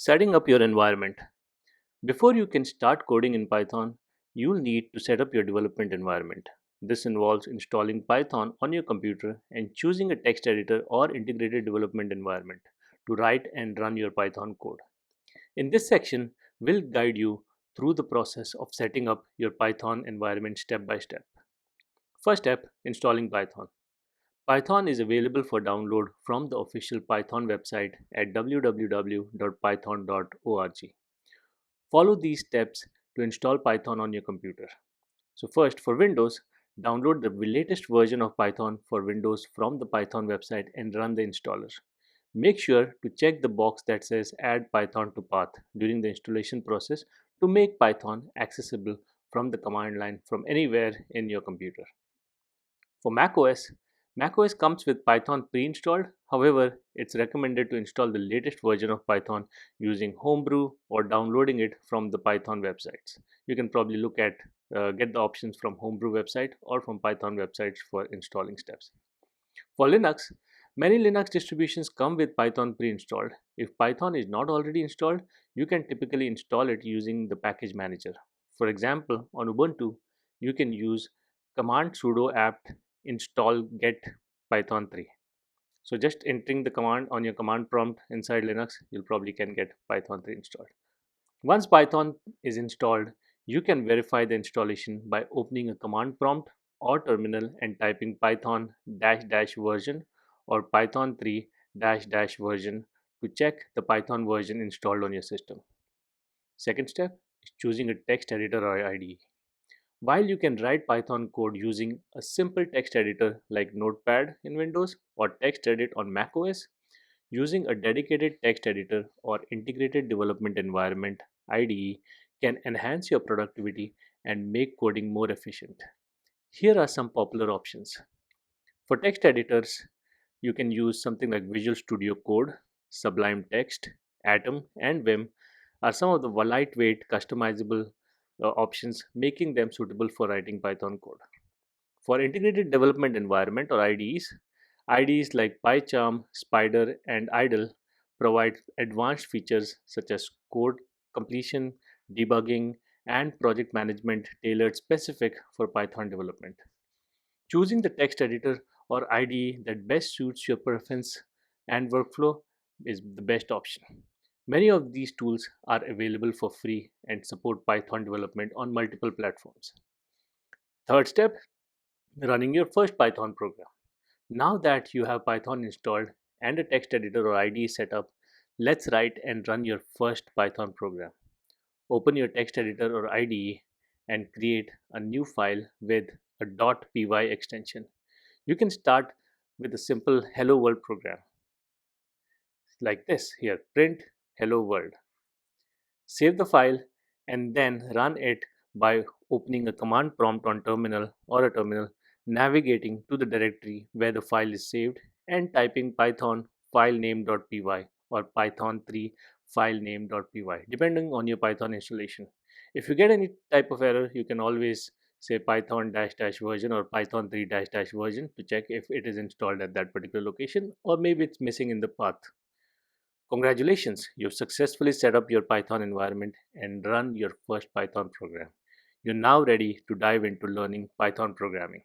Setting up your environment. Before you can start coding in Python, you'll need to set up your development environment. This involves installing Python on your computer and choosing a text editor or integrated development environment to write and run your Python code. In this section, we'll guide you through the process of setting up your Python environment step by step. First step, installing Python. Python is available for download from the official Python website at www.python.org. Follow these steps to install Python on your computer. So first, for Windows, download the latest version of Python for Windows from the Python website and run the installer. Make sure to check the box that says Add Python to Path during the installation process to make Python accessible from the command line from anywhere in your computer. For macOS comes with Python pre-installed. However, it's recommended to install the latest version of Python using Homebrew or downloading it from the Python websites. You can probably look at get the options from Homebrew website or from Python websites for installing steps. For Linux, many Linux distributions come with Python pre-installed. If Python is not already installed, you can typically install it using the package manager. For example, on Ubuntu, you can use command sudo apt install get python 3. So just entering the command on your command prompt inside Linux, you'll probably can get python 3 installed. Once Python is installed, you can verify the installation by opening a command prompt or terminal and typing python dash dash version or python 3 dash dash version to check the Python version installed on your system. Second step is choosing a text editor or IDE. While you can write Python code using a simple text editor like Notepad in Windows or TextEdit on macOS, using a dedicated text editor or integrated development environment IDE can enhance your productivity and make coding more efficient. Here are some popular options. For text editors, you can use something like Visual Studio Code, Sublime Text, Atom, and Vim are some of the lightweight customizable options, making them suitable for writing Python code. For integrated development environment or IDEs like PyCharm, Spider, and IDLE provide advanced features such as code completion, debugging, and project management tailored specific for Python development. Choosing the text editor or IDE that best suits your preference and workflow is the best option. Many of these tools are available for free and support Python development on multiple platforms. Third step, running your first Python program. Now that you have Python installed and a text editor or IDE set up, let's write and run your first Python program. Open your text editor or IDE and create a new file with a .py extension. You can start with a simple hello world program like this here, print hello world. Save the file and then run it by opening a command prompt on terminal, navigating to the directory where the file is saved and typing python filename.py or python 3 filename.py depending on your Python installation. If you get any type of error, you can always say python dash dash version or python 3 dash dash version to check if it is installed at that particular location, or maybe it's missing in the path. Congratulations, you've successfully set up your Python environment and run your first Python program. You're now ready to dive into learning Python programming.